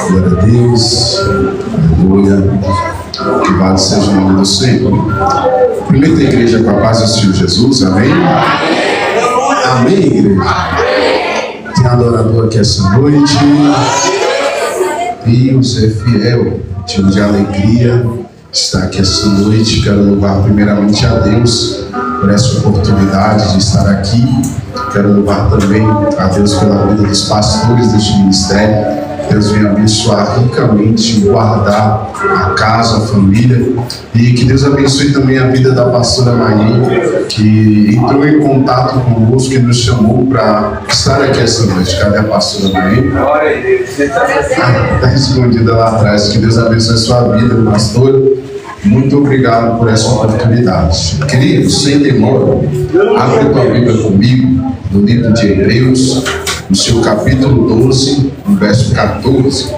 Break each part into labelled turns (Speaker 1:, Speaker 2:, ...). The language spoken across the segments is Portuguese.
Speaker 1: Glória a Deus. Aleluia. Louvado seja o nome do Senhor. Permita a igreja com a paz do Senhor Jesus. Amém? Amém, igreja. Tem adorador aqui essa noite. Deus é fiel. Motivo de alegria estar aqui essa noite. Quero louvar primeiramente a Deus por essa oportunidade de estar aqui. Quero louvar também a Deus pela vida dos pastores deste ministério. Deus venha abençoar ricamente, guardar a casa, a família, e que Deus abençoe também a vida da pastora Maria, que entrou em contato conosco e nos chamou para estar aqui essa noite. Cadê a pastora Maria? Está escondida lá atrás. Que Deus abençoe a sua vida, pastora. Muito obrigado por essa oportunidade. Queridos, sem demora, abre tua Bíblia comigo no livro de Hebreus, no seu capítulo 12, no verso 14.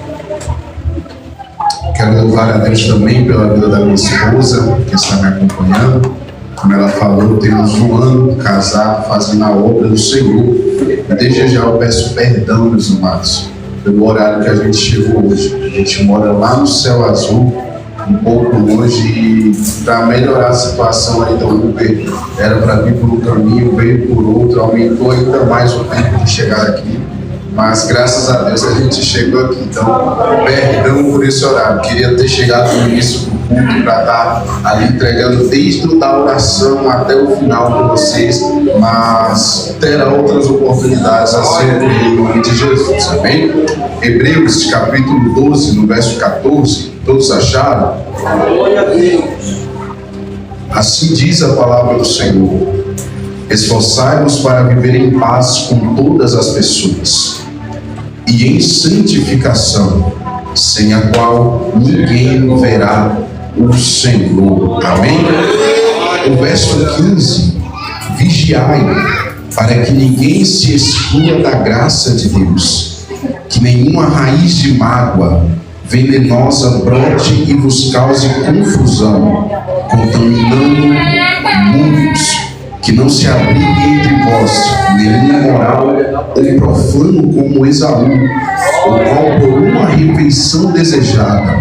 Speaker 1: Quero louvar a Deus também pela vida da minha esposa, que está me acompanhando. Como ela falou, temos um ano de casado, fazendo a obra do Senhor. E desde já eu peço perdão, meus amados, pelo horário que a gente chegou hoje. A gente mora lá no Céu Azul, um pouco longe, e para melhorar a situação aí da Uber, era para vir por um caminho, veio por outro, aumentou ainda mais o tempo de chegar aqui, mas graças a Deus a gente chegou aqui. Então, perdão por esse horário. Queria ter chegado no início do culto para estar ali entregando desde a oração até o final com vocês, mas terá outras oportunidades a ser em nome de Jesus, amém? Hebreus capítulo 12, no verso 14. Todos acharam?
Speaker 2: Glória a Deus.
Speaker 1: Assim diz a palavra do Senhor: esforçai-vos para viver em paz com todas as pessoas e em santificação, sem a qual ninguém verá o Senhor. Amém? O verso 15: vigiai para que ninguém se exclua da graça de Deus, que nenhuma raiz de mágoa venenosa brote e vos cause confusão, contaminando muitos, que não se abrigue entre vós nenhum imoral ou profano como Esaú, o qual por uma refeição desejada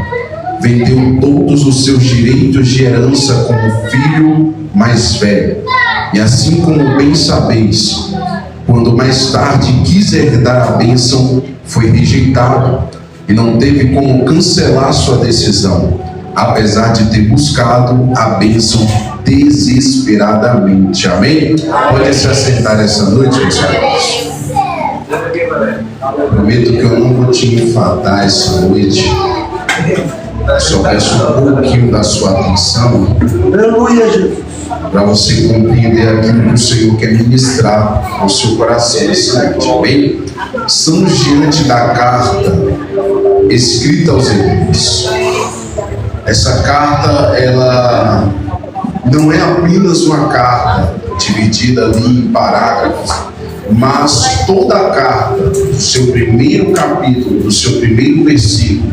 Speaker 1: vendeu todos os seus direitos de herança como filho mais velho. E assim como bem sabeis, quando mais tarde quis herdar a bênção, foi rejeitado e não teve como cancelar sua decisão, apesar de ter buscado a bênção desesperadamente. Amém? Pode se assentar essa noite, meus irmãos. Prometo que eu não vou te enfadar essa noite. Só peço um pouquinho da sua atenção para você compreender aquilo que o Senhor quer ministrar no seu coração essa noite. Amém? Estamos diante da carta escrita aos Hebreus. Essa carta, ela não é apenas uma carta dividida ali em parágrafos, mas toda a carta, do seu primeiro capítulo, do seu primeiro versículo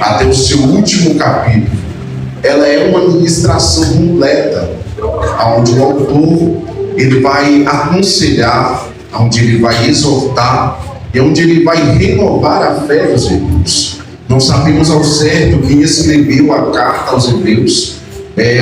Speaker 1: até o seu último capítulo, ela é uma ministração completa, onde o autor ele vai aconselhar, onde ele vai exortar, e onde ele vai renovar a fé dos Hebreus. Não sabemos ao certo quem escreveu a carta aos Hebreus.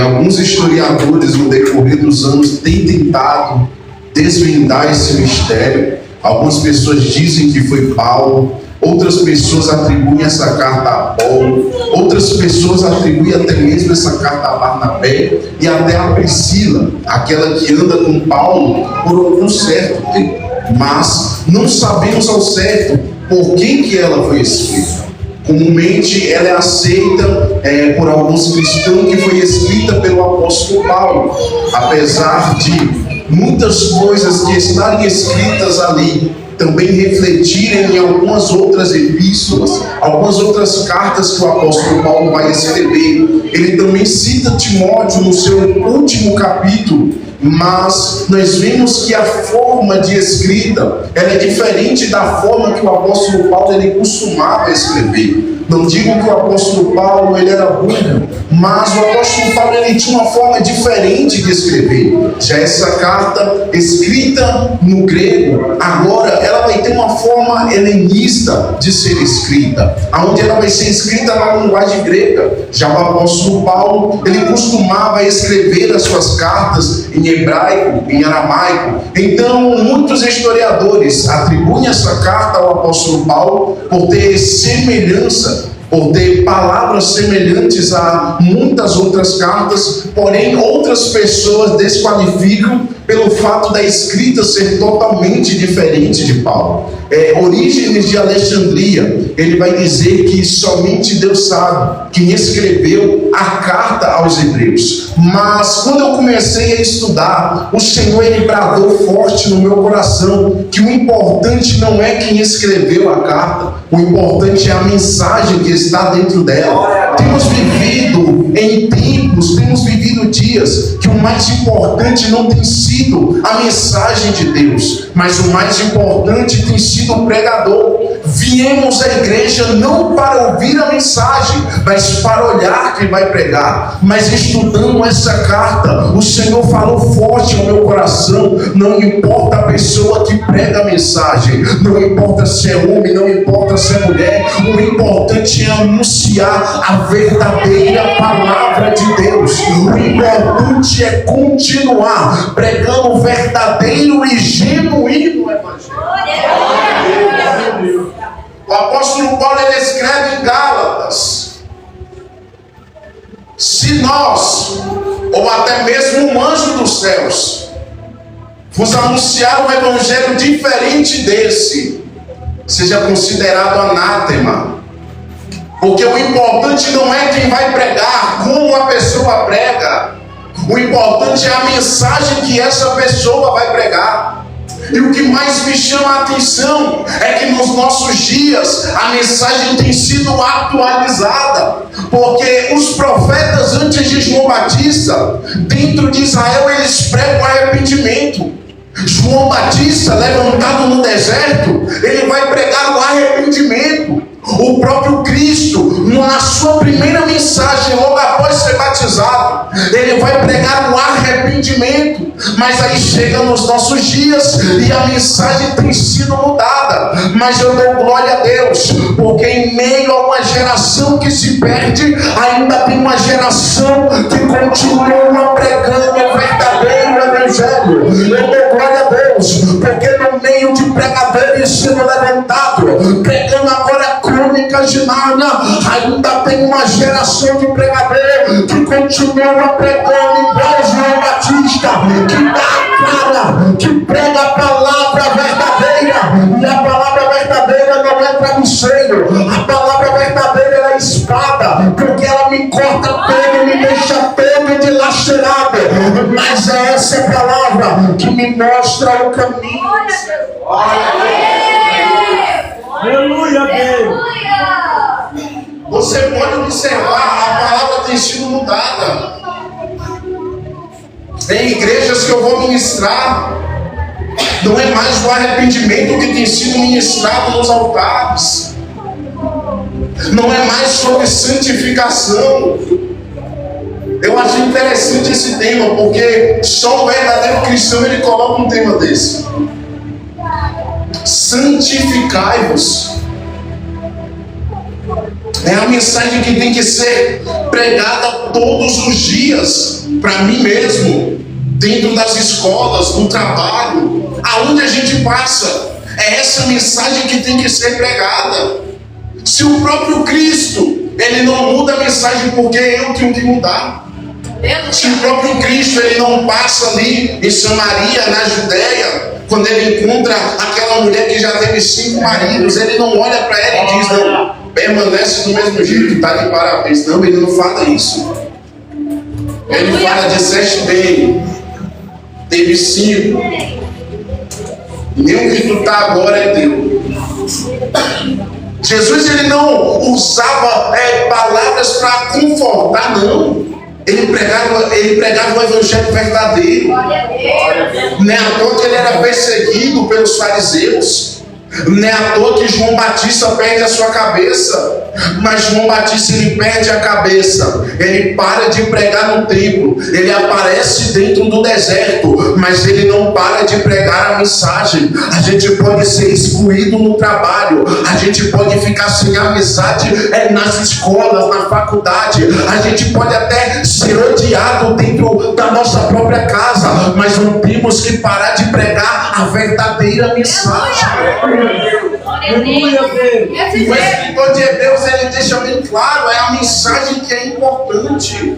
Speaker 1: Alguns historiadores, no decorrer dos anos, têm tentado desvendar esse mistério. Algumas pessoas dizem que foi Paulo, outras pessoas atribuem essa carta a Paulo, outras pessoas atribuem até mesmo essa carta a Barnabé e até a Priscila, aquela que anda com Paulo por algum certo tempo. Mas não sabemos ao certo por quem que ela foi escrita. Comumente ela é aceita por alguns cristãos que foi escrita pelo apóstolo Paulo, apesar de muitas coisas que estarem escritas ali também refletirem em algumas outras epístolas, algumas outras cartas que o apóstolo Paulo vai escrever. Ele também cita Timóteo no seu último capítulo, mas nós vemos que a forma de escrita ela é diferente da forma que o apóstolo Paulo ele costumava escrever. Não digo que o apóstolo Paulo ele era burro, mas o apóstolo Paulo ele tinha uma forma diferente de escrever. Já essa carta escrita no grego, agora ela vai ter uma forma helenista de ser escrita, onde ela vai ser escrita na linguagem grega. Já o apóstolo Paulo ele costumava escrever as suas cartas em hebraico, em aramaico. Então muitos historiadores atribuem essa carta ao apóstolo Paulo por ter semelhança, por ter palavras semelhantes a muitas outras cartas, porém outras pessoas desqualificam pelo fato da escrita ser totalmente diferente de Paulo. Orígenes de Alexandria, ele vai dizer que somente Deus sabe quem escreveu a carta aos hebreus. Mas quando eu comecei a estudar, o Senhor ele bradou forte no meu coração que o importante não é quem escreveu a carta, o importante é a mensagem que está dentro dela. Temos vivido em tempos, temos vivido dias que o mais importante não tem sido a mensagem de Deus, mas o mais importante tem sido o pregador. Viemos à igreja não para ouvir a mensagem, mas para olhar quem vai pregar. Mas estudando essa carta, o Senhor falou forte no meu coração. Não importa a pessoa que prega a mensagem, não importa se é homem, não importa se é mulher, o importante é anunciar a verdadeira palavra de Deus. O importante é continuar pregando o verdadeiro e genuíno evangelho. O apóstolo Paulo ele escreve em Gálatas: se nós, ou até mesmo um anjo dos céus, vos anunciar um evangelho diferente desse, seja considerado anátema. Porque o importante não é quem vai pregar, como a pessoa prega. O importante é a mensagem que essa pessoa vai pregar. E o que mais me chama a atenção é que nos nossos dias a mensagem tem sido atualizada, porque os profetas antes de João Batista, dentro de Israel, eles pregam arrependimento. João Batista, levantado no deserto, ele vai pregar o arrependimento. O próprio Cristo, na sua primeira mensagem, logo após ser batizado, ele vai pregar o arrependimento. Mas aí chega nos nossos dias e a mensagem tem sido mudada. Mas eu dou glória a Deus, porque em meio a uma geração que se perde, ainda tem uma geração que continua pregando o verdadeiro evangelho. Eu dou glória a Deus, porque no meio de pregadores sendo levantado, pregando agora crônicas de Nárnia, ainda tem uma geração de pregadores que continua pregando igual João Batista, que dá a cara, que prega a palavra verdadeira. E a palavra verdadeira não é travesseiro, a palavra verdadeira é a espada, porque ela me corta todo, me deixa todo dilacerado. Mas é essa palavra que me mostra o caminho.
Speaker 2: Aleluia, Deus.
Speaker 1: Você pode observar, a palavra tem sido mudada. Tem igrejas que eu vou ministrar, não é mais o arrependimento que tem sido ministrado nos altares, não é mais sobre santificação. Eu acho interessante esse tema, porque só o verdadeiro cristão ele coloca um tema desse. Santificai-vos. É a mensagem que tem que ser pregada todos os dias, para mim mesmo, dentro das escolas, no trabalho, aonde a gente passa. É essa mensagem que tem que ser pregada. Se o próprio Cristo, ele não muda a mensagem, porque eu tenho que mudar. Se o próprio Cristo, ele não passa ali em Samaria, na Judéia, quando ele encontra aquela mulher que já teve 5 maridos, ele não olha para ela e diz, não, permanece do mesmo jeito, está de parabéns. Não, ele não fala isso. Ele fala, disseste bem, teve 5, nem o que tu está agora é teu. Jesus ele não usava palavras para confortar, não. Ele pregava o evangelho verdadeiro. Não é à toa que ele era perseguido pelos fariseus. Não é à toa que João Batista perde a sua cabeça. Mas João Batista, ele perde a cabeça. Ele para de pregar no templo. Ele aparece dentro do deserto, mas ele não para de pregar a mensagem. A gente pode ser excluído no trabalho. A gente pode ficar sem amizade nas escolas, na faculdade. A gente pode até ser odiado dentro da nossa própria casa. Mas não temos que parar de pregar a verdadeira mensagem. O escritor de Hebreus, ele deixa bem claro, é a mensagem que é importante.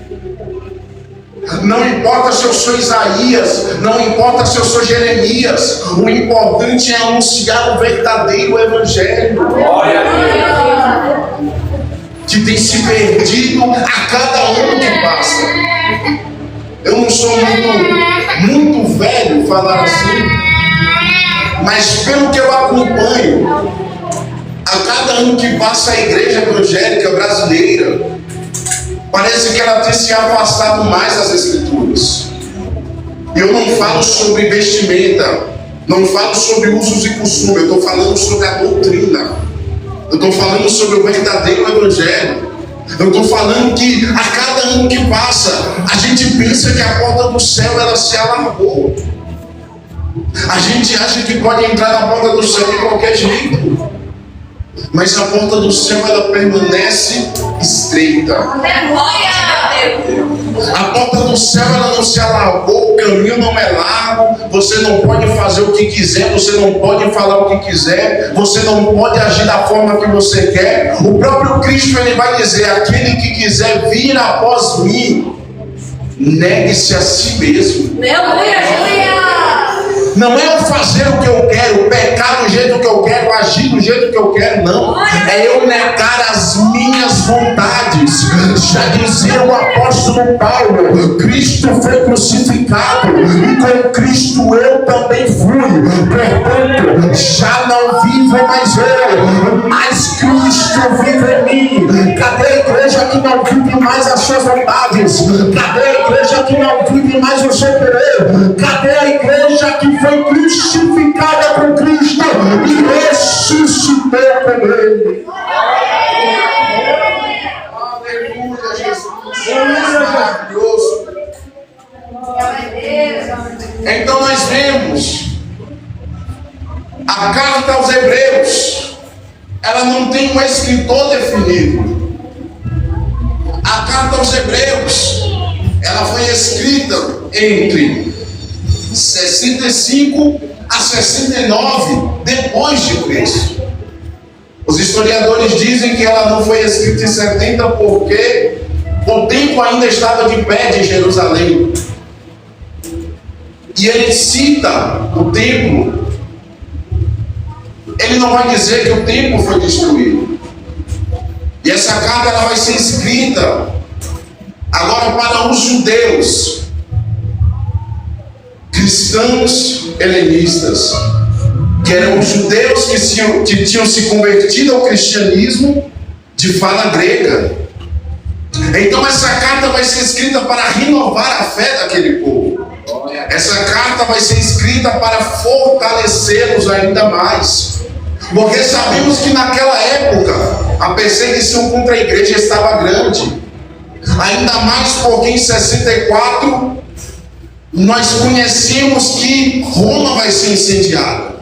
Speaker 1: Não importa se eu sou Isaías, não importa se eu sou Jeremias, o importante é anunciar o verdadeiro evangelho, que tem se perdido a cada ano que passa. Eu não sou muito velho falar assim, mas pelo que eu acompanho, a cada ano que passa a igreja evangélica brasileira, parece que ela tem se afastado mais das escrituras. Eu não falo sobre vestimenta, não falo sobre usos e costumes, eu estou falando sobre a doutrina. Eu estou falando sobre o verdadeiro evangelho. Eu estou falando que a cada ano que passa, a gente pensa que a porta do céu ela se alargou. A gente acha que pode entrar na porta do céu de qualquer jeito, mas a porta do céu ela permanece estreita. A porta do céu ela não se alargou, o caminho não é largo. Você não pode fazer o que quiser, você não pode falar o que quiser, você não pode agir da forma que você quer. O próprio Cristo ele vai dizer: aquele que quiser vir após mim, negue-se a si mesmo. Não é eu fazer o que eu quero, pecar do jeito que eu quero, agir do jeito que eu quero, não. É eu negar as minhas vontades. Já dizia o apóstolo Paulo: Cristo foi crucificado e com Cristo eu também fui. Portanto, já não vivo mais eu, mas Cristo vive em mim. Cadê a igreja que não vive mais as suas vontades? Cadê a igreja que não vive mais o seu querer? Cadê a igreja que foi crucificada com Cristo e ressuscitou com Ele? Aleluia, Jesus. Maravilhoso. Então nós vemos a carta aos Hebreus, ela não tem um escritor definido. A carta aos Hebreus, ela foi escrita entre 65 a 69 depois de Cristo. Os historiadores dizem que ela não foi escrita em 70 porque o templo ainda estava de pé de Jerusalém. E ele cita o templo. Ele não vai dizer que o templo foi destruído. E essa carta ela vai ser escrita agora para os judeus, cristãos helenistas, que eram os judeus que tinham se convertido ao cristianismo de fala grega. Então essa carta vai ser escrita para renovar a fé daquele povo. Essa carta vai ser escrita para fortalecê-los ainda mais, porque sabemos que naquela época a perseguição contra a igreja estava grande, ainda mais porque em 64 nós conhecemos que Roma vai ser incendiada.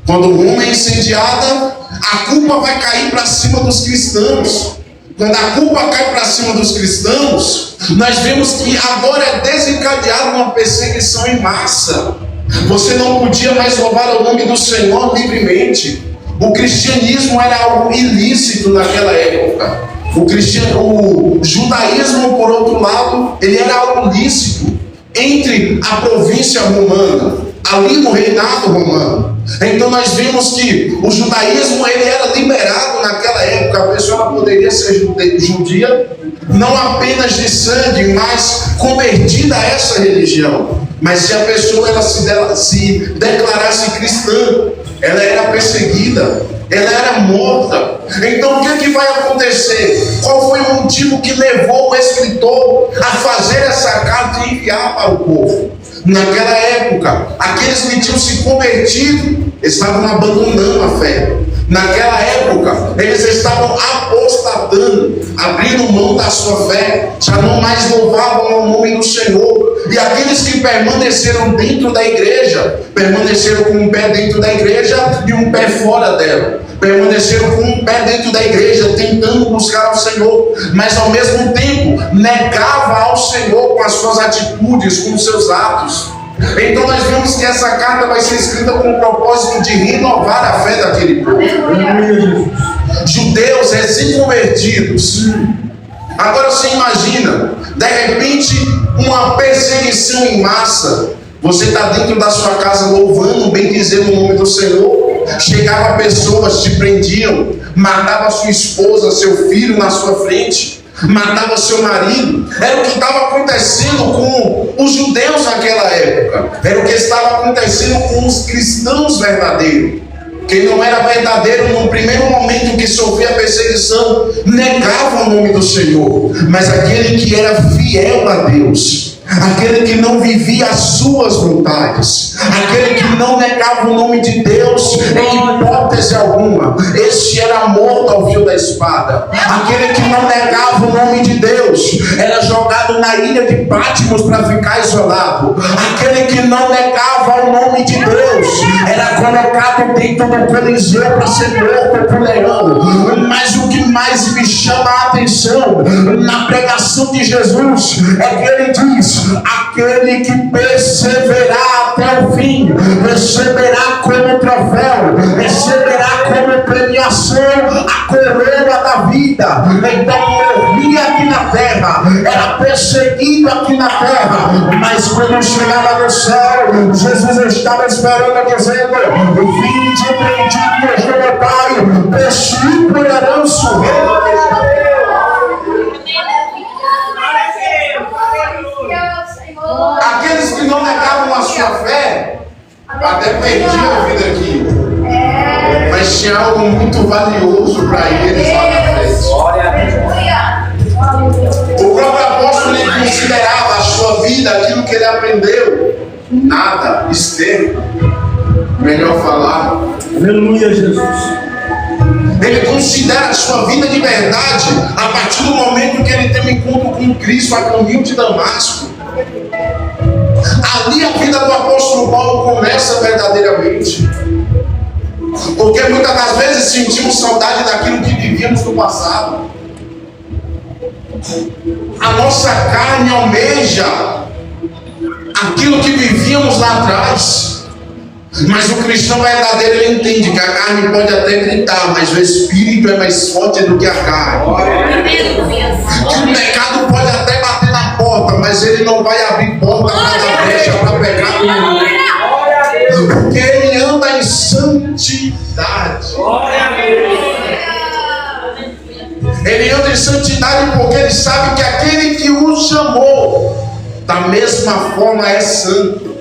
Speaker 1: Quando Roma é incendiada, a culpa vai cair para cima dos cristãos. Quando a culpa cai para cima dos cristãos, nós vemos que agora é desencadeada uma perseguição em massa. Você não podia mais louvar o nome do Senhor livremente. O cristianismo era algo ilícito naquela época. O judaísmo, por outro lado, ele era algo lícito entre a província romana, ali no reinado romano. Então nós vimos que o judaísmo ele era liberado naquela época. A pessoa poderia ser judia não apenas de sangue, mas convertida a essa religião. Mas se a pessoa ela se declarasse cristã, ela era perseguida, ela era morta. Então o que vai acontecer? Qual foi o motivo que levou o escritor a fazer essa carta e enviar para o povo? Naquela época, aqueles que tinham se convertido estavam abandonando a fé. Naquela época, eles estavam apostatando, abrindo mão da sua fé, já não mais louvavam o nome do Senhor. E aqueles que permaneceram dentro da igreja, permaneceram com um pé dentro da igreja e um pé fora dela. Permaneceram com um pé dentro da igreja, tentando buscar ao Senhor, mas ao mesmo tempo negava ao Senhor com as suas atitudes, com os seus atos. Então nós vemos que essa carta vai ser escrita com o propósito de renovar a fé daquele povo. Judeus recém-convertidos. Agora você imagina, de repente, uma perseguição em massa. Você está dentro da sua casa louvando, bendizendo o nome do Senhor. Chegava pessoas, te prendiam, matava sua esposa, seu filho na sua frente, matava seu marido. Era o que estava acontecendo com os judeus naquela época. Era o que estava acontecendo com os cristãos verdadeiros. Quem não era verdadeiro no primeiro momento que sofria a perseguição, negava o nome do Senhor. Mas aquele que era fiel a Deus, aquele que não vivia as suas vontades, aquele que não negava o nome de Deus em hipótese alguma, este era morto ao fio da espada. Aquele que não negava o nome de Deus era jogado na ilha de Patmos para ficar isolado. Aquele que não negava o nome de Deus era colocado dentro do coliseu para ser morto por leão. Mas o que mais me chama a atenção na pregação de Jesus é que ele diz: aquele que perseverar até o fim receberá como troféu, receberá como premiação a coroa da vida. Então morria aqui na terra, era perseguido aqui na terra, mas quando chegava no céu, Jesus estava esperando, dizendo: vinde benditos do meu Pai, possuí por herança o reino deste Deus. Aqueles que não negavam a sua fé até perdiam a vida aqui, mas tinha algo muito valioso para eles lá na frente. O próprio apóstolo ele considerava a sua vida, aquilo que ele aprendeu, nada, esterco. Melhor falar.
Speaker 2: Aleluia, Jesus.
Speaker 1: Ele considera a sua vida de verdade a partir do momento que ele tem um encontro com Cristo a caminho de Damasco. Ali a vida do apóstolo Paulo começa verdadeiramente. Porque muitas das vezes sentimos saudade daquilo que vivíamos no passado. A nossa carne almeja aquilo que vivíamos lá atrás. Mas o cristão verdadeiro ele entende que a carne pode até gritar, mas o espírito é mais forte do que a carne. Que o pecado pode até bater na porta, mas ele não vai abrir porta para brecha para pegar o mundo. Porque ele anda em santidade. Ele anda em santidade porque ele sabe que aquele que o chamou da mesma forma é santo.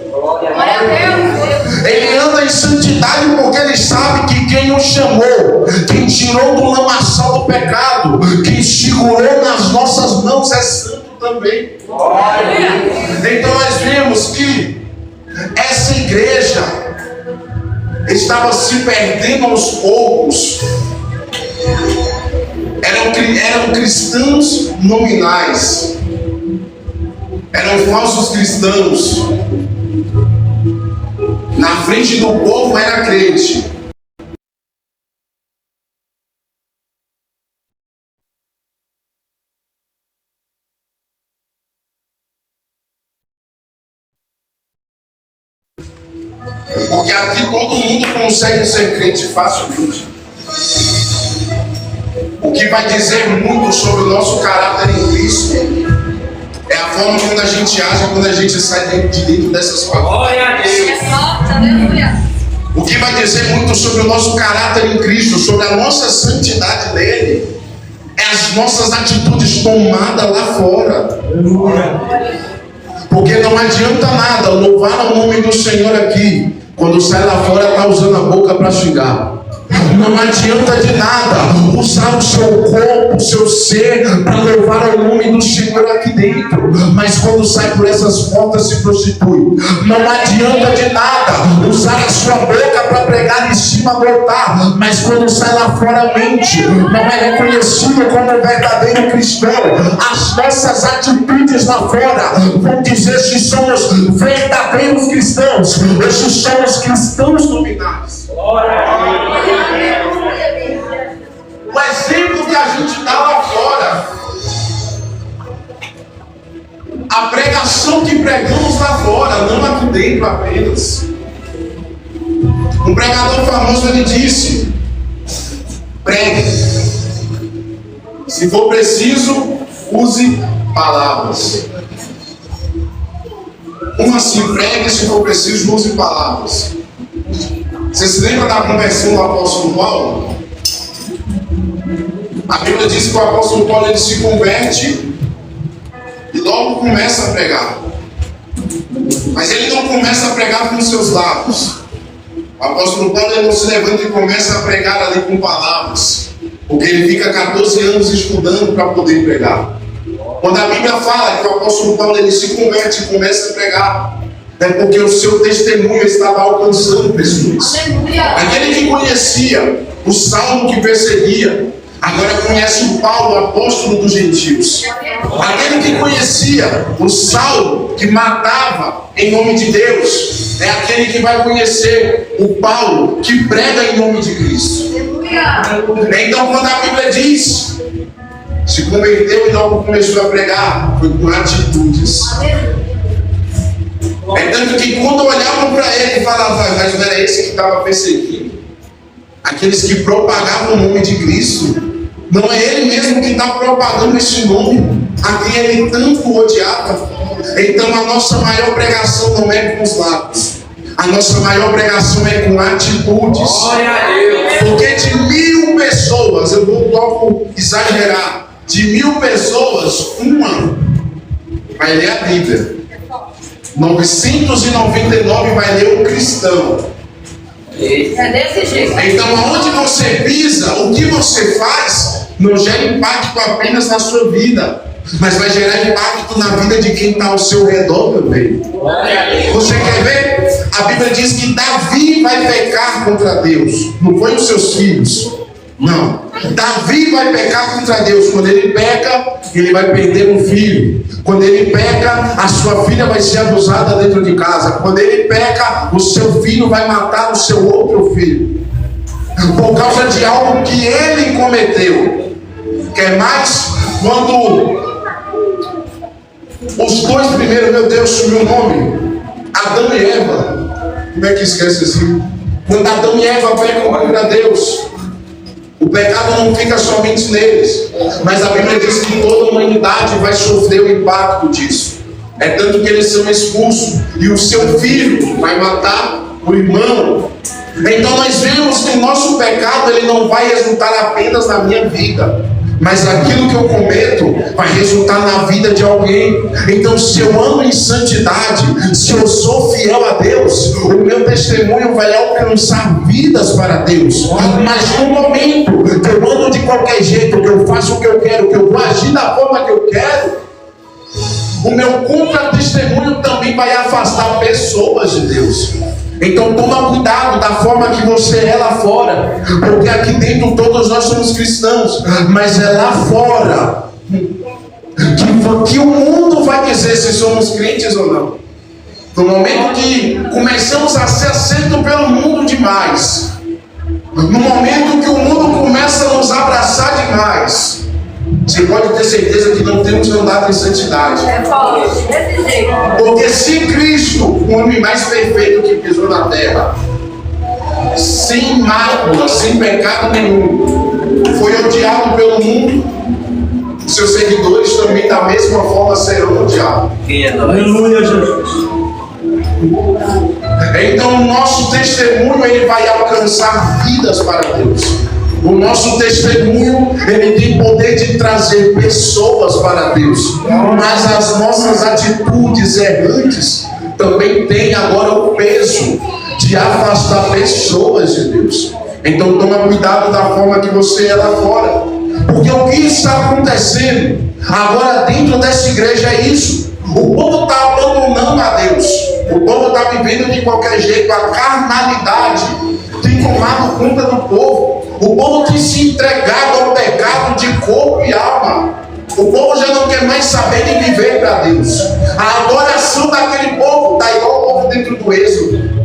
Speaker 1: Ele anda em santidade porque ele sabe que quem o chamou, quem tirou do lamaçal do pecado, quem segurou nas nossas mãos é santo também. Então nós vemos que essa igreja estava se perdendo aos poucos. Eram cristãos nominais, eram falsos cristãos. Na frente do povo era crente. Porque aqui todo mundo consegue ser crente facilmente. O que vai dizer muito sobre o nosso caráter em Cristo é a forma como a gente age quando a gente sai de dentro dessas palavras. O que vai dizer muito sobre o nosso caráter em Cristo, sobre a nossa santidade nele, é as nossas atitudes tomadas lá fora. Porque não adianta nada louvar o nome do Senhor aqui, quando sai lá fora está usando a boca para xingar. Não adianta de nada usar o seu corpo, o seu ser, para levar o nome do Senhor aqui dentro. Mas quando sai por essas portas, se prostitui. Não adianta de nada usar a sua boca para pregar em cima do altar, mas quando sai lá fora, mente, não é reconhecido como um verdadeiro cristão. As nossas atitudes lá fora vão dizer se somos verdadeiros cristãos ou se somos cristãos nominais. O exemplo que a gente dá lá fora, a pregação que pregamos lá fora, não aqui dentro apenas. Um pregador famoso, ele disse: pregue, se for preciso, use palavras. Como assim? Pregue, se for preciso, use palavras. Você se lembra da conversão do apóstolo Paulo? A Bíblia diz que o apóstolo Paulo, ele se converte e logo começa a pregar. Mas ele não começa a pregar com os seus lábios. O apóstolo Paulo, ele não se levanta e começa a pregar ali com palavras, porque ele fica 14 anos estudando para poder pregar. Quando a Bíblia fala que o apóstolo Paulo, ele se converte e começa a pregar, é porque o seu testemunho estava alcançando pessoas. Aquele que conhecia o Saulo que perseguia, agora conhece o Paulo, o apóstolo dos gentios. Aquele que conhecia o Saulo que matava em nome de Deus, é aquele que vai conhecer o Paulo que prega em nome de Cristo. Então, quando a Bíblia diz, se converteu e logo começou a pregar, foi com atitudes. É tanto que quando olhavam para ele e falavam: mas não era esse que estava perseguindo? Aqueles que propagavam o nome de Cristo, não é ele mesmo que está propagando esse nome a quem ele tanto odiava? Então a nossa maior pregação não é com os lábios, a nossa maior pregação é com atitudes. Porque de 1000 pessoas, eu vou logo exagerar, de 1000 pessoas, uma vai ler a Bíblia, 999 vai ler o cristão.
Speaker 3: É desse jeito.
Speaker 1: Então, aonde você pisa, o que você faz, não gera impacto apenas na sua vida, mas vai gerar impacto na vida de quem está ao seu redor também. Você quer ver? A Bíblia diz que Davi vai pecar contra Deus. Não foi os seus filhos. Não. Davi vai pecar contra Deus. Quando ele peca, ele vai perder um filho. Quando ele peca, a sua filha vai ser abusada dentro de casa. Quando ele peca, o seu filho vai matar o seu outro filho, por causa de algo que ele cometeu. Quer mais? Quando os dois primeiros, meu Deus, sumiu o nome, Adão e Eva. Como é que esquece assim? Quando Adão e Eva pecam contra Deus, o pecado não fica somente neles, mas a Bíblia diz que toda a humanidade vai sofrer o impacto disso. É tanto que eles são expulsos e o seu filho vai matar o irmão. Então nós vemos que o nosso pecado, ele não vai resultar apenas na minha vida, mas aquilo que eu cometo vai resultar na vida de alguém. Então, se eu ando em santidade, se eu sou fiel a Deus, o meu testemunho vai alcançar vidas para Deus. Mas no momento que eu ando de qualquer jeito, que eu faço o que eu quero, que eu vou agir da forma que eu quero, o meu contra-testemunho também vai afastar pessoas de Deus. Então toma cuidado da forma que você é lá fora, porque aqui dentro todos nós somos cristãos, mas é lá fora que o mundo vai dizer se somos crentes ou não. No momento que começamos a ser aceito pelo mundo demais, no momento que o mundo começa a nos abraçar demais, você pode ter certeza que não temos andado em santidade.
Speaker 3: Desse jeito.
Speaker 1: Porque se Cristo, o homem mais perfeito que pisou na terra, sem mácula, sem pecado nenhum, foi odiado pelo mundo, seus seguidores também da mesma forma serão odiados.
Speaker 2: Aleluia, Jesus.
Speaker 1: Então o nosso testemunho, ele vai alcançar vidas para Deus. O nosso testemunho, ele tem poder de trazer pessoas para Deus. Mas as nossas atitudes errantes também têm agora o peso de afastar pessoas de Deus. Então toma cuidado da forma que você é lá fora. Porque o que está acontecendo agora dentro dessa igreja é isso. O povo está abandonando a Deus. O povo está vivendo de qualquer jeito. A carnalidade tem tomado conta do povo. O povo tem se entregado ao pecado de corpo e alma. O povo já não quer mais saber de viver para Deus. A adoração daquele povo está igual ao povo dentro do Êxodo.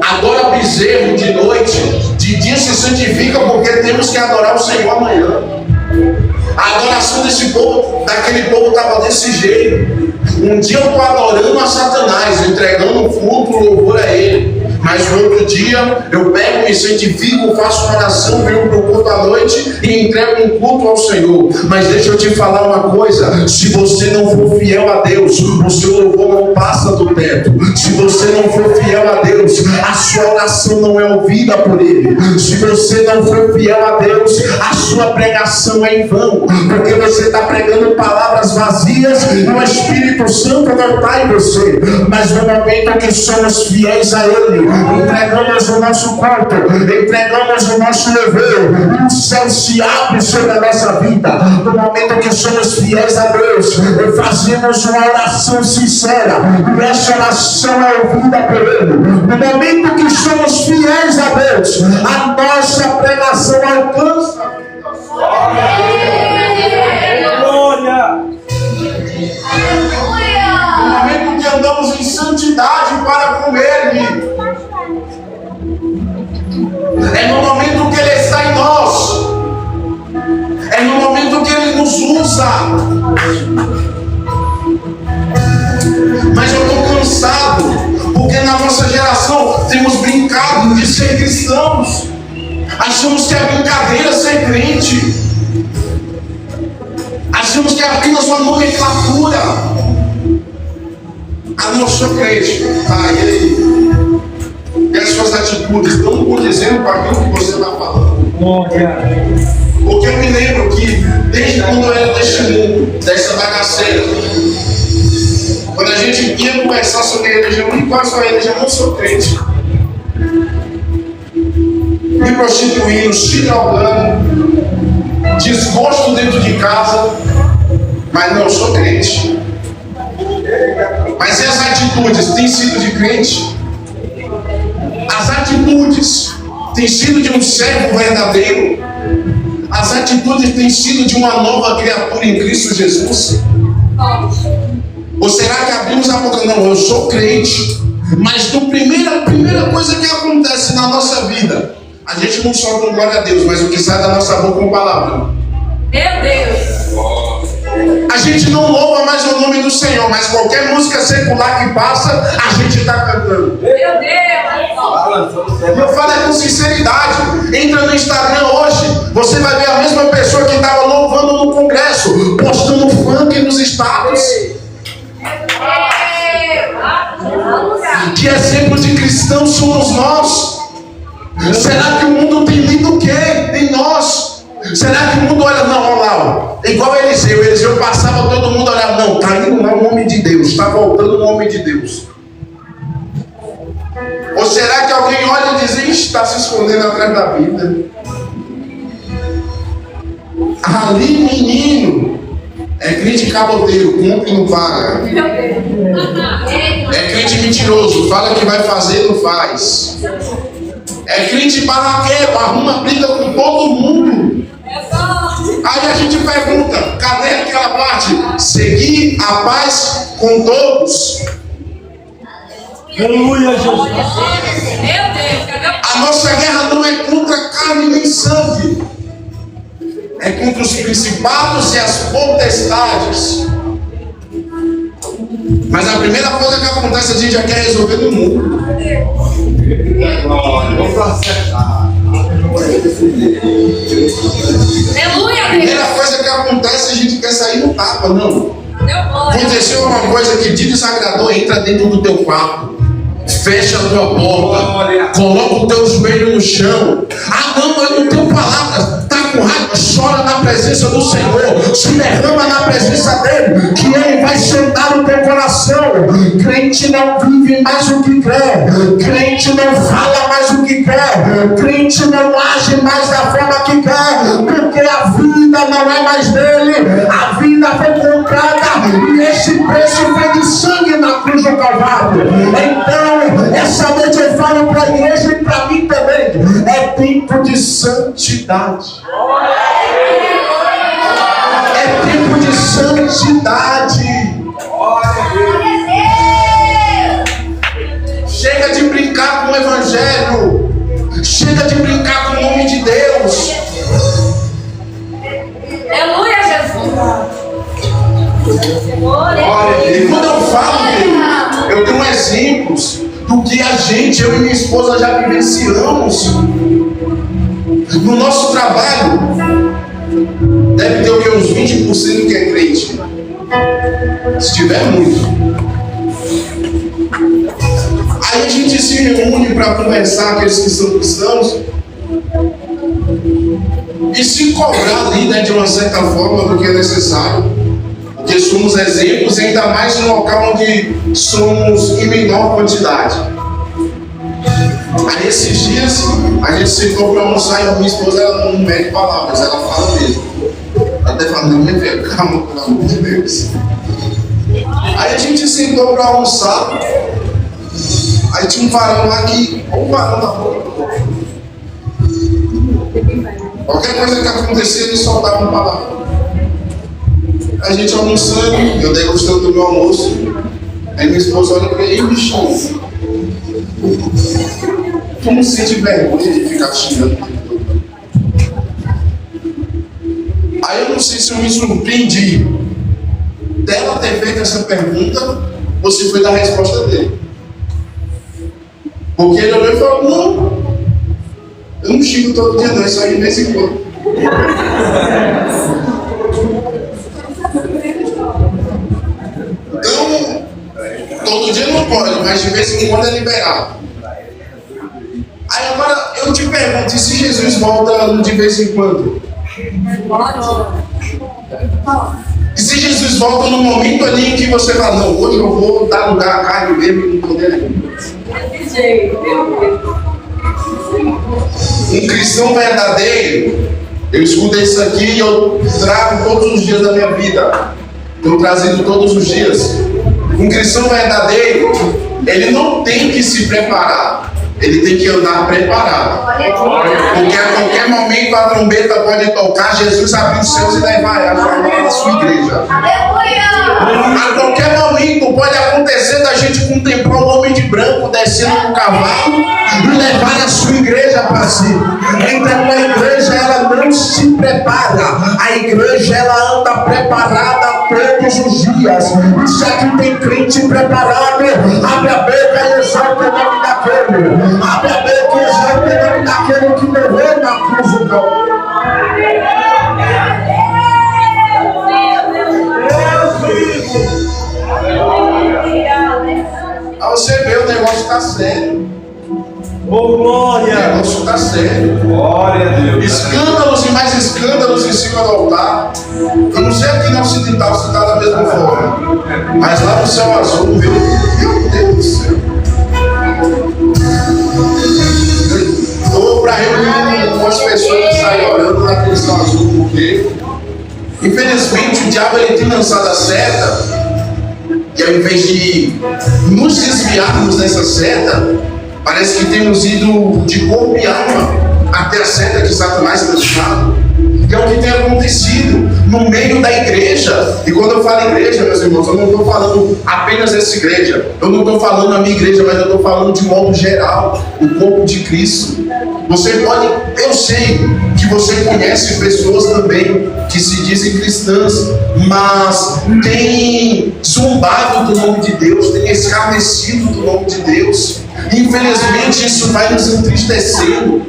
Speaker 1: Adora bezerro de noite, de dia se santifica porque temos que adorar o Senhor amanhã. A adoração desse povo, daquele povo estava desse jeito. Um dia eu estou adorando a Satanás, entregando um culto, louvor a ele. Mas no outro dia eu pego, me santifico, faço uma oração, venho para o culto à noite e entrego um culto ao Senhor. Mas deixa eu te falar uma coisa: se você não for fiel a Deus, o seu louvor não passa do teto. Se você não for fiel a Deus, a sua oração não é ouvida por Ele. Se você não for fiel a Deus, a sua pregação é em vão, porque você está pregando palavras vazias e o Espírito Santo não está em você. Mas no momento que somos fiéis a Ele, entregamos o nosso corpo, entregamos o nosso louvor, o céu se abre sobre a nossa vida. No momento que somos fiéis a Deus, fazemos uma oração sincera, e essa oração é ouvida por Ele. No momento que somos fiéis a Deus, a nossa pregação alcança.
Speaker 2: Glória!
Speaker 1: No momento que andamos em santidade para com Ele, é no momento que Ele está em nós, é no momento que Ele nos usa. Mas eu estou cansado, porque na nossa geração temos brincado de ser cristãos. Achamos que é brincadeira ser crente. Achamos que é apenas uma nomenclatura. Ah, não, eu sou crente. Ah, e aí? E as suas atitudes estão condizendo com aquilo que você está falando? Porque eu me lembro que, desde quando eu era deste mundo, dessa bagaceira, quando a gente ia conversar sobre a religião, e quase a religião, eu não sou crente. Me prostituindo, se drogando, desgosto dentro de casa, mas não, eu sou crente. Mas e as atitudes têm sido de crente? As atitudes têm sido de um servo verdadeiro? As atitudes têm sido de uma nova criatura em Cristo Jesus? Ou será que abrimos a boca? Não, eu sou crente, mas a primeira coisa que acontece na nossa vida, a gente não só com glória a Deus, mas o que sai da nossa boca com palavra.
Speaker 3: Meu Deus!
Speaker 1: A gente não louva mais o nome do Senhor, mas qualquer música secular que passa, a gente está cantando.
Speaker 3: Meu Deus!
Speaker 1: Eu falo com sinceridade. Entra no Instagram hoje, você vai ver a mesma pessoa que estava louvando no congresso, postando funk nos status. Que exemplo de cristãos somos nós? Será que o mundo tem lido o quê em nós? Será que o mundo olha, não, olha lá, igual Eliseu passava, todo mundo olhava, não, está indo lá um homem de Deus, está voltando um homem de Deus. Ou será que alguém olha e diz, está se escondendo atrás da vida? Ali, menino, é crente caboteiro, compra e não paga. É crente mentiroso, fala que vai fazer e não faz. É crente barraqueiro, arruma briga com todo mundo. Aí a gente pergunta, cadê aquela parte? Seguir a paz com todos.
Speaker 2: Aleluia, Jesus.
Speaker 1: A nossa guerra não é contra carne nem sangue, é contra os principados e as potestades. Mas a primeira coisa que acontece, a gente já quer resolver no mundo.
Speaker 2: Vamos acertar.
Speaker 3: Aleluia!
Speaker 1: A primeira coisa que acontece, a gente quer sair no tapa, não. Aconteceu uma coisa que te desagradou, entra dentro do teu quarto, fecha a tua porta, coloca o teu joelho no chão. Ah não, eu não tenho palavras. Tá com raiva, chora na presença do Senhor, se derrama na presença dele, que ele vai sentar no teu coração. Crente não vive mais o que crê, crente não fala mais o que crê. quer. Crente não age mais da forma que quer, porque a vida não é mais dele. A vida foi comprada e esse preço foi de sangue na cruz do Calvário. Então, essa noite eu falo para a igreja e para mim também: é tempo de santidade. É tempo de santidade. Chega de brincar com o Evangelho. Chega de brincar com o nome de Deus.
Speaker 3: Aleluia, Jesus.
Speaker 1: E quando eu falo, eu tenho exemplos do que a gente, eu e minha esposa, já vivenciamos no nosso trabalho. Deve ter o que? Uns 20% que é crente. Se tiver muito. Aí a gente se reúne para conversar, aqueles que são cristãos, e se cobrar ali, né, de uma certa forma do que é necessário, porque somos exemplos, ainda mais no local onde somos em menor quantidade. Aí esses dias a gente sentou para almoçar e a minha esposa, ela não mede palavras, ela fala mesmo. Ela até fala: não, minha filha, calma, pelo amor de Deus. Aí a gente sentou para almoçar. Aí tinha um varão lá que, ou um varão na boca. Qualquer coisa que acontecia, ele soltava uma palavra. A gente almoçando, eu degustando do meu almoço. Aí minha esposa olha para ele: bichinho, tu não sente vergonha de ficar xingando o tempo todo? Aí eu não sei se eu me surpreendi dela ter feito essa pergunta ou se foi da resposta dele. Porque ele olhou e falou: não, eu não xingo todo dia não, isso aí de vez em quando. Então, todo dia não pode, mas de vez em quando é liberado. Aí agora eu te pergunto: e se Jesus volta de vez em quando? E se Jesus volta no momento ali em que você fala: não, hoje eu vou dar lugar à carne mesmo e não poder nenhum? Um cristão verdadeiro, eu escuto isso aqui e eu trago todos os dias da minha vida. Estou trazendo todos os dias. Um cristão verdadeiro, ele não tem que se preparar, ele tem que andar preparado. Porque a qualquer momento a trombeta pode tocar, Jesus abriu os céus e daí vai a jornada da sua igreja. A qualquer momento pode acontecer da gente contemplar o homem de branco descendo do cavalo e levar a sua igreja para si. Então a igreja, ela não se prepara, a igreja, ela anda preparada todos os dias. E se aqui tem crente preparado, abre a boca e exalta o nome daquele. Abre a boca e exalta o nome daquele que morreu na cruz do Calvário. Aí você vê, o negócio está sério.
Speaker 2: Oh, glória!
Speaker 1: O negócio está sério.
Speaker 2: Glória a Deus.
Speaker 1: Escândalos e mais escândalos em cima do altar. Eu não sei aqui no ocidental se está da mesma forma, mas lá no céu azul, viu? Meu Deus do céu. Eu vou para reunir com as pessoas que saem orando naquele céu azul, porque infelizmente o diabo, ele tem lançado a seta. E ao invés de nos desviarmos dessa seta, parece que temos ido de corpo e alma até a seta que Satanás tem deixado. Que é o que tem acontecido no meio da igreja. E quando eu falo igreja, meus irmãos, eu não estou falando apenas essa igreja. Eu não estou falando a minha igreja, mas eu estou falando de modo geral, o corpo de Cristo. Você pode, eu sei que você conhece pessoas também que se dizem cristãs, mas tem zombado do nome de Deus, tem escarnecido do nome de Deus. Infelizmente isso vai nos entristecendo.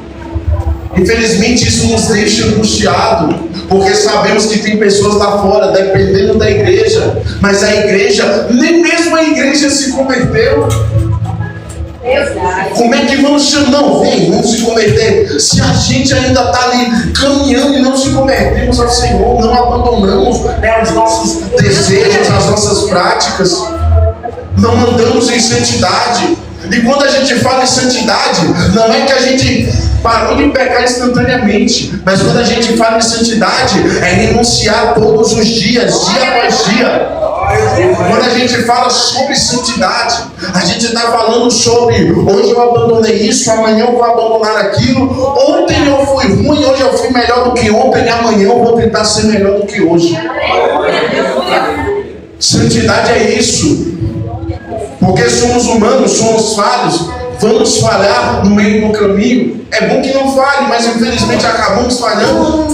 Speaker 1: Infelizmente isso nos deixa angustiados, porque sabemos que tem pessoas lá fora dependendo da igreja, mas a igreja, nem mesmo a igreja se converteu. Como é que vamos chamar? Não, vamos se converter. Se a gente ainda está ali caminhando e não se convertemos ao Senhor, não abandonamos os nossos desejos, as nossas práticas, não andamos em santidade. E quando a gente fala em santidade, não é que a gente parou de pecar instantaneamente, mas quando a gente fala em santidade, é renunciar todos os dias, dia após dia. Quando a gente fala sobre santidade, a gente está falando sobre hoje eu abandonei isso, amanhã eu vou abandonar aquilo, ontem eu fui ruim, hoje eu fui melhor do que ontem, e amanhã eu vou tentar ser melhor do que hoje. Santidade é isso, porque somos humanos, somos falhos, vamos falhar no meio do caminho. É bom que não falhe, mas infelizmente acabamos falhando.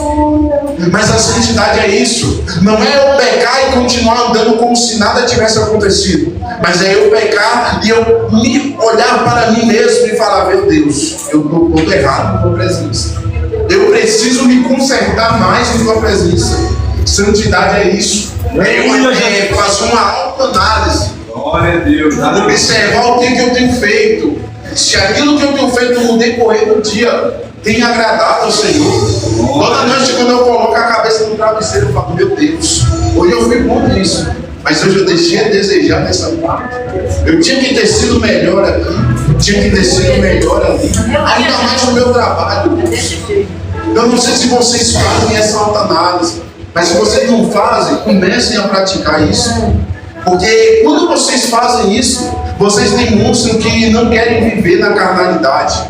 Speaker 1: Mas a santidade é isso, não é eu pecar e continuar andando como se nada tivesse acontecido, mas é eu pecar e eu me olhar para mim mesmo e falar: meu Deus, eu estou todo errado na tua presença, eu preciso me consertar mais em tua presença. Santidade é isso, é fazer uma autoanálise,
Speaker 2: Glória a Deus.
Speaker 1: observar o que eu tenho feito, se aquilo que eu tenho feito no decorrer do dia tem agradado ao Senhor. Toda noite, quando eu coloco a cabeça no travesseiro, eu falo: meu Deus, hoje eu fui bom nisso, mas hoje eu deixei a desejar nessa parte. Eu tinha que ter sido melhor aqui, tinha que ter sido melhor ali, ainda mais no meu trabalho. Eu não sei se vocês fazem essa autoanálise, mas se vocês não fazem, comecem a praticar isso. Porque quando vocês fazem isso, vocês demonstram que não querem viver na carnalidade.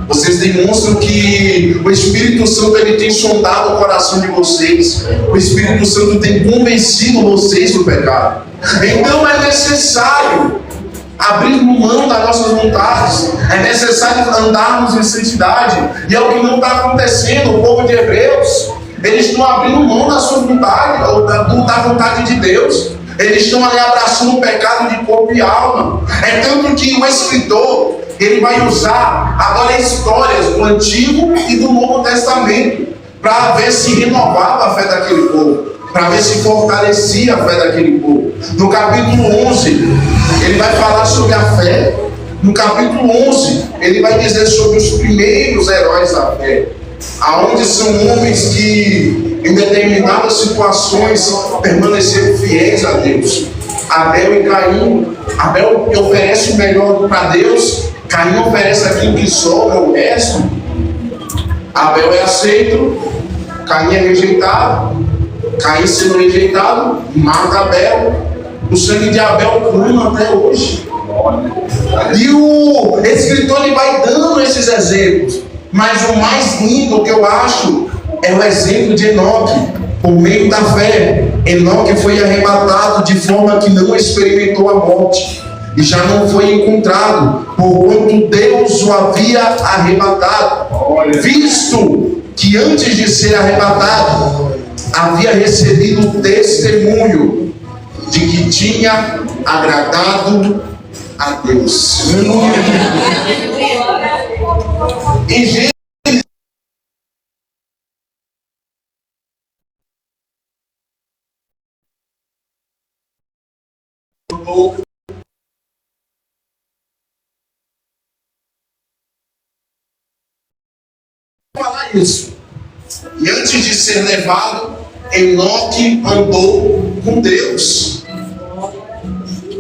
Speaker 1: Vocês demonstram que o Espírito Santo ele tem sondado o coração de vocês. O Espírito Santo tem convencido vocês do pecado. Então é necessário abrir mão das nossas vontades. É necessário andarmos em santidade. E é o que não está acontecendo. O povo de Hebreus, eles estão abrindo mão da sua vontade, ou da vontade de Deus. Eles estão ali abraçando o pecado de corpo e alma. É tanto que o escritor, ele vai usar agora histórias do Antigo e do Novo Testamento para ver se renovava a fé daquele povo, para ver se fortalecia a fé daquele povo. No capítulo 11, ele vai falar sobre a fé. No capítulo 11, ele vai dizer sobre os primeiros heróis da fé, aonde são homens que em determinadas situações permaneceram fiéis a Deus. Abel e Caim. Abel oferece o melhor para Deus, Caim oferece aquilo que sobra, o resto. Abel é aceito, Caim é rejeitado. Caim sendo rejeitado, mata Abel. O sangue de Abel clama até hoje. E o escritor ele vai dando esses exemplos, mas o mais lindo que eu acho é o exemplo de Enoque. Por meio da fé, Enoque foi arrebatado de forma que não experimentou a morte e já não foi encontrado, porquanto Deus o havia arrebatado, visto que antes de ser arrebatado havia recebido o testemunho de que tinha agradado a Deus. Em Gênesis falar isso. E antes de ser levado, Enoque andou com Deus.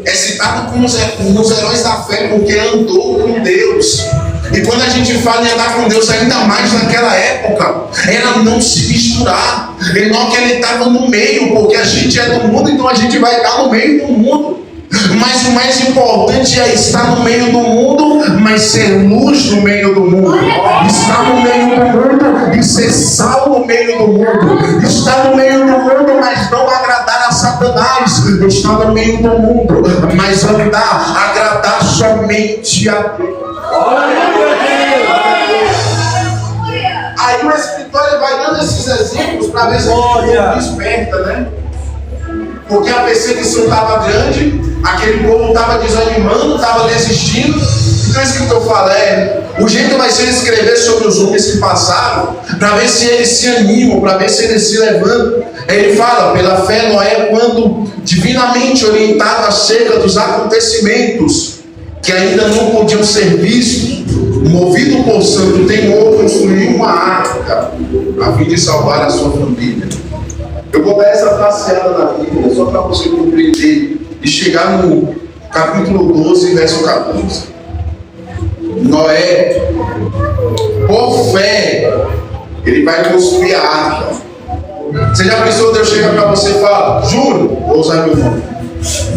Speaker 1: É citado como nos heróis da fé porque andou com Deus. E quando a gente fala em andar com Deus, ainda mais naquela época, era não se misturar. Enoque ele estava no meio, porque a gente é do mundo, então a gente vai estar no meio do mundo. Mas o mais importante é estar no meio do mundo, mas ser luz no meio do mundo. Estar no meio do mundo e ser sal no meio do mundo. Estar no meio do mundo, mas não agradar a Satanás. Estar no meio do mundo, mas agradar somente a Deus. Aí o escritor vai dando esses exemplos para ver se a gente desperta, né? Porque a perseguição estava grande, aquele povo estava desanimando, estava desistindo. Então o escritor fala, o jeito vai ser escrever sobre os homens que passaram, para ver se eles se animam, para ver se eles se levantam. Ele fala, pela fé Noé, quando divinamente orientado acerca dos acontecimentos que ainda não podiam ser vistos, movido por santo temor, construiu uma arca a fim de salvar a sua família. Eu vou dar essa passeada na Bíblia só para você compreender e chegar no capítulo 12, verso 14. Noé, por fé, ele vai construir a arca. Você já pensou, Deus chega para você e fala: Júlio, vou usar meu nome,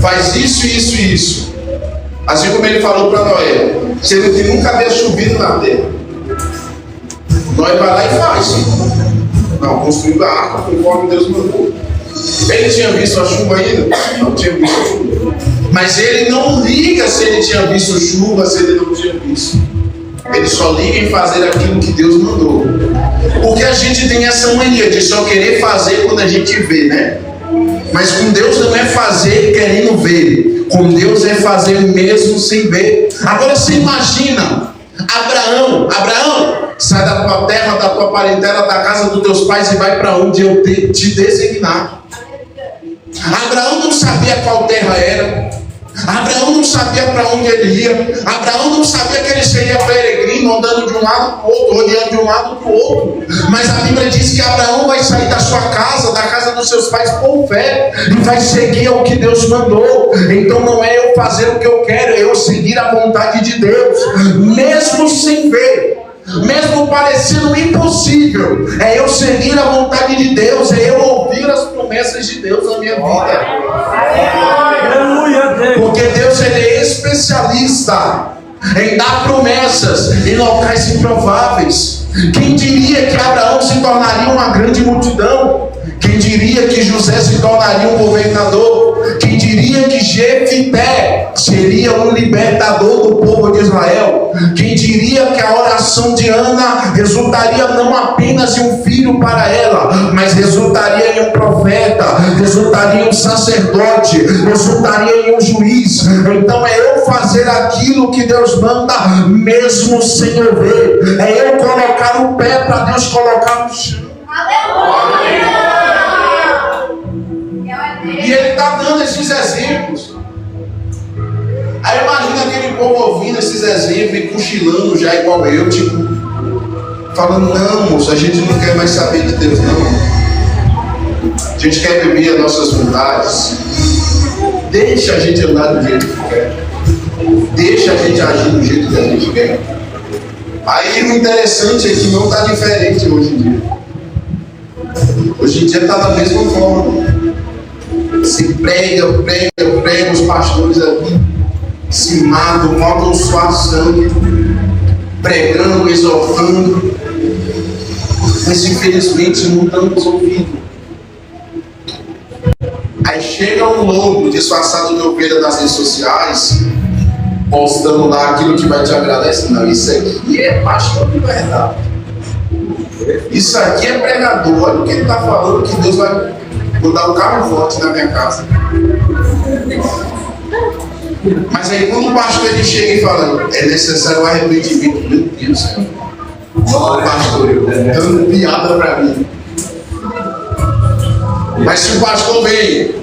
Speaker 1: faz isso, isso e isso. Assim como ele falou para Noé, sendo que nunca havia chovido na terra. Noé vai lá e faz. Não, construiu a arca conforme Deus mandou. Ele tinha visto a chuva ainda? Não tinha visto a chuva. Mas ele não liga se ele tinha visto chuva, se ele não tinha visto. Ele só liga em fazer aquilo que Deus mandou. Porque a gente tem essa mania de só querer fazer quando a gente vê, né? Mas com Deus não é fazer querendo ver. Com Deus é fazer mesmo sem ver. Agora você imagina Abraão, sai da tua terra, da tua parentela, da casa dos teus pais e vai para onde eu te designar. Abraão não sabia qual terra era. Abraão não sabia para onde ele ia. Abraão não sabia que ele seria peregrino, andando de um lado para o outro, olhando de um lado para o outro. Mas a Bíblia diz que Abraão vai sair da sua casa, da casa dos seus pais, por fé, e vai seguir o que Deus mandou. Então não é eu fazer o que eu quero, é eu seguir a vontade de Deus, mesmo sem ver. Mesmo parecendo impossível, é eu seguir a vontade de Deus, é eu ouvir as promessas de Deus na minha vida. Porque Deus, ele é especialista em dar promessas em locais improváveis. Quem diria que Abraão se tornaria uma grande multidão? Quem diria que José se tornaria um governador? Quem diria que Jefité seria um libertador do povo de Israel? Quem diria que a oração de Ana resultaria não apenas em um filho para ela, mas resultaria em um profeta, resultaria em um sacerdote, resultaria em um juiz? Então é eu fazer aquilo que Deus manda, mesmo sem eu ver. É eu colocar o pé para Deus colocar no chão. E ele está dando esses exemplos. Aí imagina aquele povo ouvindo esses exemplos e cochilando já igual eu, tipo, falando: não, moço, a gente não quer mais saber de Deus, não. A gente quer viver as nossas vontades. Deixa a gente andar do jeito que quer. Deixa a gente agir do jeito que a gente quer. Aí o interessante é que não está diferente hoje em dia. Hoje em dia está da mesma forma. Se prega, os pastores aqui se matam, botam suar sangue, pregando, exortando, mas infelizmente não estamos ouvindo. Aí chega um lobo disfarçado de ovelha das redes sociais, postando lá aquilo que vai te agradar. Não, isso aqui é pastor de verdade, isso aqui é pregador. Olha o que ele está falando, que Deus vai mandar um carro forte na minha casa. Mas aí quando o pastor ele chega e fala: é necessário um arrependimento, meu Deus do céu, olha o pastor dando piada para mim. Mas se o pastor vem,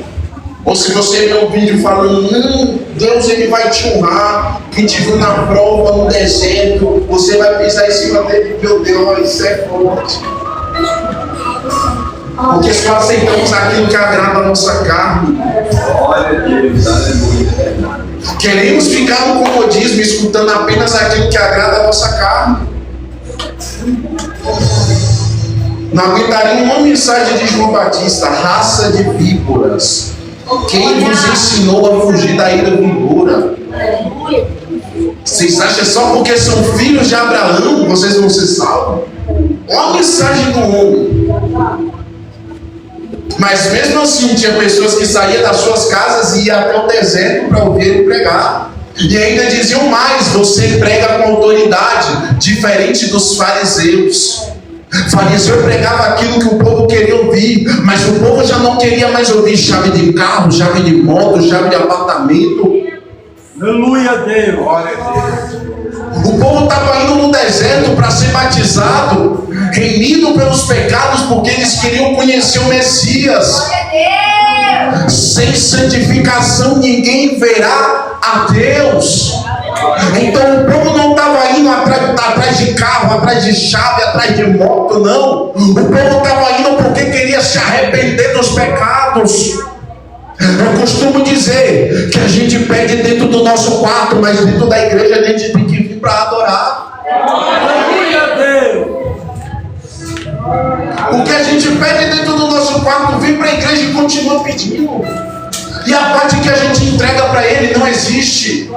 Speaker 1: ou se você vê um vídeo falando: não, Deus ele vai te honrar, quem te viu na prova, no deserto, você vai pisar em cima dele, meu Deus, isso é forte. Porque só aceitamos aquilo que agrada a nossa carne.
Speaker 2: Glória a Deus, aleluia.
Speaker 1: Queremos ficar no comodismo, escutando apenas aquilo que agrada a nossa carne. Não aguentaria uma mensagem de João Batista: raça de víboras, quem vos ensinou a fugir da ira vindoura? Vocês acham que só porque são filhos de Abraão vocês vão ser salvos? Olha a mensagem do homem. Mas mesmo assim tinha pessoas que saíam das suas casas e iam até o deserto para ouvir ele pregar. E ainda diziam mais: você prega com autoridade, diferente dos fariseus. O fariseu pregava aquilo que o povo queria ouvir, mas o povo já não queria mais ouvir chave de carro, chave de moto, chave de apartamento.
Speaker 2: Aleluia a Deus, glória a Deus.
Speaker 1: O povo estava indo no deserto para ser batizado, remido pelos pecados, porque eles queriam conhecer o Messias. Sem santificação ninguém verá a Deus. Então o povo não estava indo atrás de carro, atrás de chave, atrás de moto, não. O povo estava indo porque queria se arrepender dos pecados. Eu costumo dizer que a gente pede dentro do nosso quarto, mas dentro da igreja a gente tem que vir para adorar.
Speaker 2: Aleluia a Deus.
Speaker 1: O que a gente pede dentro do nosso quarto, vem para a igreja e continua pedindo. E a parte que a gente entrega para Ele não existe.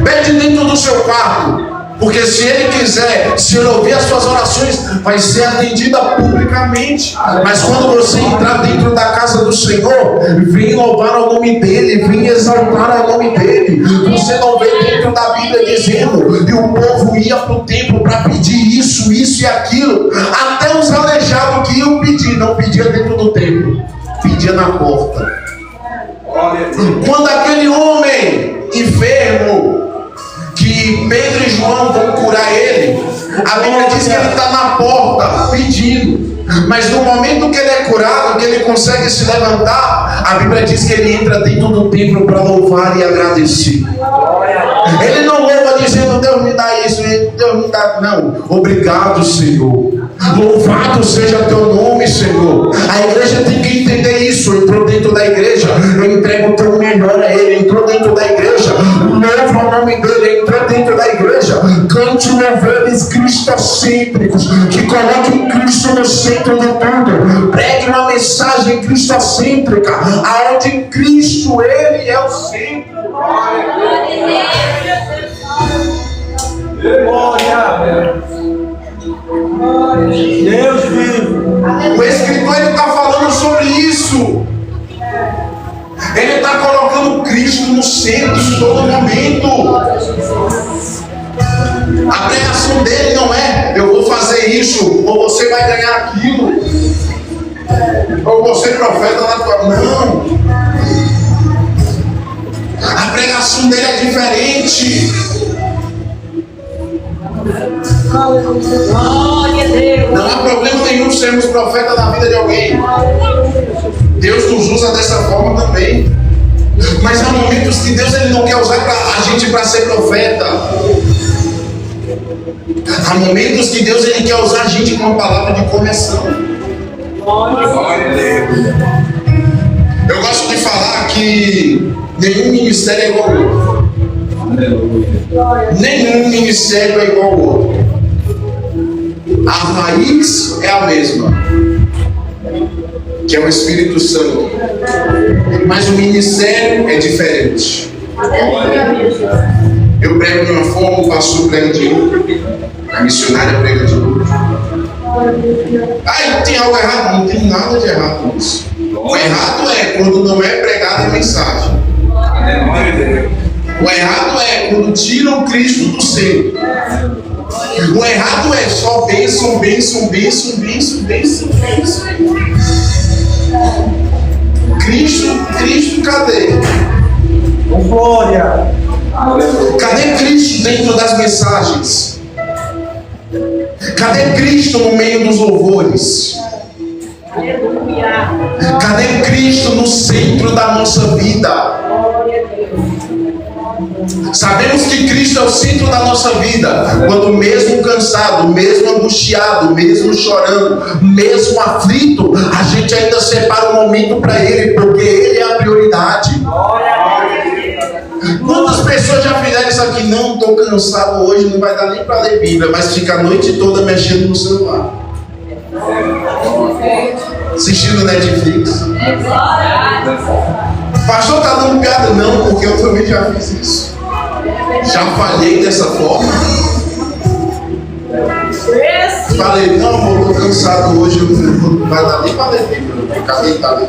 Speaker 1: Pede dentro do seu quarto, porque se Ele quiser, se Ele ouvir as suas orações, vai ser atendida publicamente. Mas quando você entrar dentro da casa do Senhor, vem louvar o nome dEle, vem exaltar o nome dEle. Você não vê dentro da Bíblia dizendo que o povo ia para o templo para pedir isso, isso e aquilo. Até os aleijados que iam pedir, não pedia dentro do templo, pedia na porta. Quando aquele homem enfermo, que Pedro e João vão curar ele, a Bíblia diz que ele está na porta pedindo. Mas no momento que ele é curado, que ele consegue se levantar, a Bíblia diz que ele entra dentro do templo para louvar e agradecer. Ele não louva dizendo: Deus me dá isso, Deus me dá. Não, obrigado, Senhor. Louvado seja teu nome, Senhor. A igreja tem que entender isso. Entrou dentro da igreja, eu entrego o teu melhor a Ele. Entrou dentro da igreja, louva o nome dEle. Entrou dentro da igreja, cante louvores cristocêntricos, que coloquem Cristo no centro de tudo. Pregue uma mensagem cristocêntrica, aonde Cristo, Ele é o centro.
Speaker 2: Glória. Deus vivo.
Speaker 1: O escritor está falando sobre isso. Ele está colocando Cristo no centro em todo momento. A pregação dele não é: eu vou fazer isso, ou você vai ganhar aquilo, ou você profeta na tua. Não. A pregação dele é diferente.
Speaker 3: Glória a Deus.
Speaker 1: Não há problema nenhum sermos profeta na vida de alguém. Deus nos usa dessa forma também. Mas há momentos que Deus ele não quer usar a gente para ser profeta. Há momentos que Deus ele quer usar a gente com uma palavra de correção. Eu gosto de falar que nenhum ministério é igual ao outro. Nenhum ministério é igual ao outro. A raiz é a mesma, que é o Espírito Santo, mas o ministério é diferente. Eu prego de uma forma, o pastor prega de outra, a missionária prega de outra. Ah, tem algo errado? Não tem nada de errado nisso. O errado é quando não é pregada a mensagem. O errado é quando tiram Cristo do centro. O errado é só bênção, bênção, bênção, bênção, bênção, bênção. Cristo, cadê?
Speaker 2: Glória.
Speaker 1: Cadê Cristo dentro das mensagens? Cadê Cristo no meio dos louvores? Cadê Cristo no centro da nossa vida? Sabemos que Cristo é o centro da nossa vida, quando mesmo cansado, mesmo angustiado, mesmo chorando, mesmo aflito, a gente ainda separa um momento para Ele, porque Ele é a prioridade. Quantas pessoas já fizeram isso aqui? Não, estou cansado hoje, não vai dar nem para ler Bíblia, mas fica a noite toda mexendo no celular, assistindo Netflix. Pastor, está dando piada? Não, porque eu também já fiz isso. Já falhei dessa forma. Falei: não, amor, estou cansado hoje, não vai dar nem para ler Bíblia, vou ficar deitado.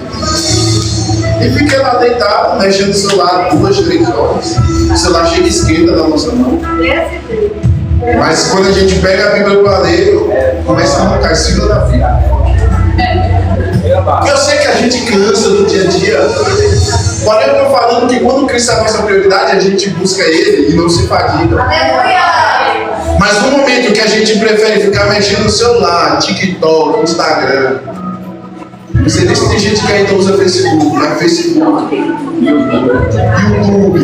Speaker 1: E fiquei lá deitado, mexendo no celular 2, 3 horas. O celular chega à esquerda da nossa mão. Mas quando a gente pega a Bíblia para ler, começa a arrancar em cima da vida. Eu sei que a gente cansa no dia a dia. Porém, eu estou falando que quando Cristo é a nossa prioridade, a gente busca Ele e não se fadiga. Mas no momento que a gente prefere ficar mexendo no celular, TikTok, Instagram, não sei nem se tem gente que ainda usa Facebook, mas Facebook, YouTube,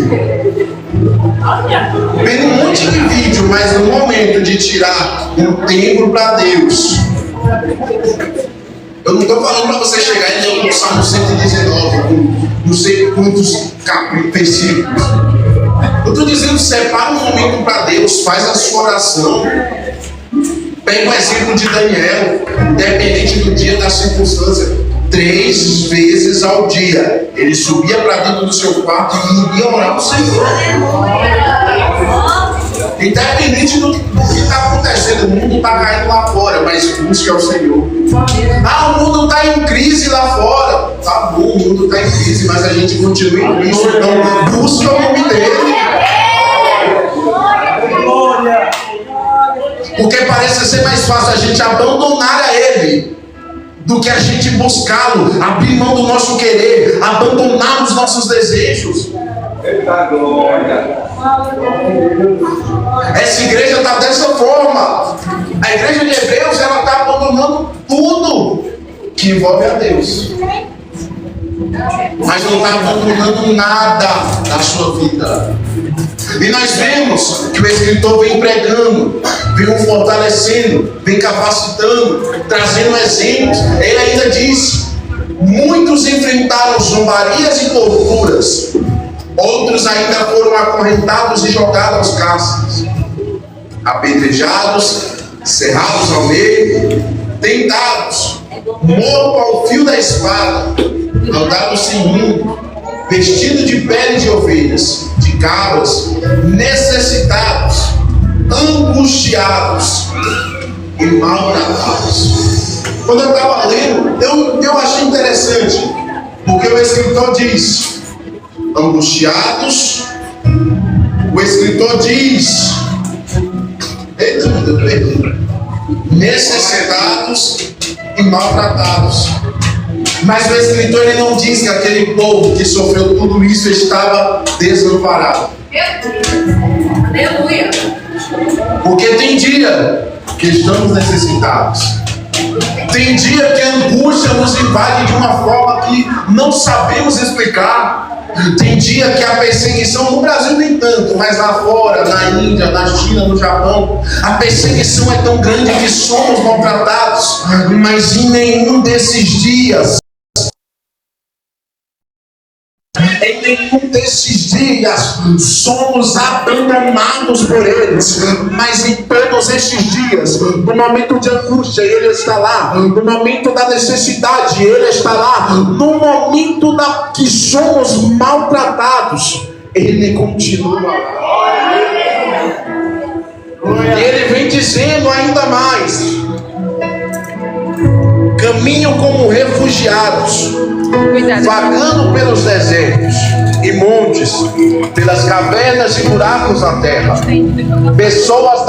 Speaker 1: vendo um monte de vídeo, mas no momento de tirar um tempo para Deus. Eu não estou falando para você chegar e ler o Salmo 119, com não sei quantos versículos. Eu estou dizendo, separa um momento para Deus, faz a sua oração. Pega o exemplo de Daniel, independente do dia, da circunstância. 3 vezes ao dia, ele subia para dentro do seu quarto e ia orar ao Senhor. Independente do que está acontecendo, o mundo está caindo lá fora, mas busque ao Senhor. Ah, o mundo está em crise lá fora. Tá bom, o mundo está em crise, mas a gente continua em Cristo. Então, busque o nome dele. Porque parece ser mais fácil a gente abandonar a Ele do que a gente buscá-lo, abrir mão do nosso querer, abandonar os nossos desejos.
Speaker 2: Eita glória!
Speaker 1: Essa igreja está dessa forma. A igreja de Hebreus, ela está abandonando tudo que envolve a Deus, mas não está abandonando nada da sua vida. E nós vemos que o escritor vem pregando, vem fortalecendo, vem capacitando, trazendo exemplos. Ele ainda diz: muitos enfrentaram zombarias e torturas, outros ainda foram acorrentados e jogados aos cárceres, apedrejados, cerrados ao meio, tentados, mortos ao fio da espada, andados sem rumo, vestidos de pele de ovelhas, de cabras, necessitados, angustiados e maltratados. Quando eu estava lendo, eu achei interessante, porque o escritor diz angustiados, o escritor diz necessitados e maltratados. Mas o escritor, ele não diz que aquele povo que sofreu tudo isso estava desamparado.
Speaker 3: Aleluia.
Speaker 1: Porque tem dia que estamos necessitados. Tem dia que a angústia nos invade de uma forma que não sabemos explicar. Tem dia que a perseguição, no Brasil nem tanto, mas lá fora, na Índia, na China, no Japão, a perseguição é tão grande que somos maltratados, mas em nenhum desses dias, somos abandonados por eles. Mas em todos estes dias, no momento de angústia, Ele está lá. No momento da necessidade, Ele está lá. No momento que somos maltratados, Ele continua lá. E Ele vem dizendo ainda mais: caminham como refugiados, vagando pelos desertos e montes, pelas cavernas e buracos na terra, pessoas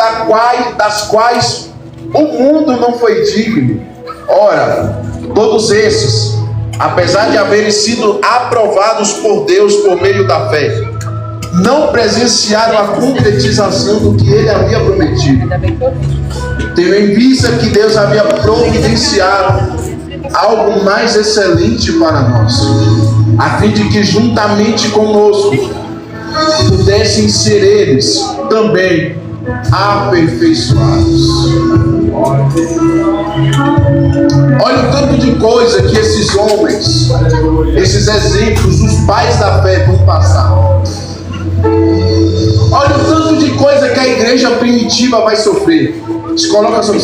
Speaker 1: das quais o mundo não foi digno. Ora, todos esses, apesar de haverem sido aprovados por Deus por meio da fé, não presenciaram a concretização do que Ele havia prometido, tendo em vista que Deus havia providenciado algo mais excelente para nós, a fim de que juntamente conosco pudessem ser eles também aperfeiçoados. Olha o tanto de coisa que esses homens, esses exemplos, os pais da fé vão passar. Olha o tanto de coisa que a igreja primitiva vai sofrer. Se coloca sobre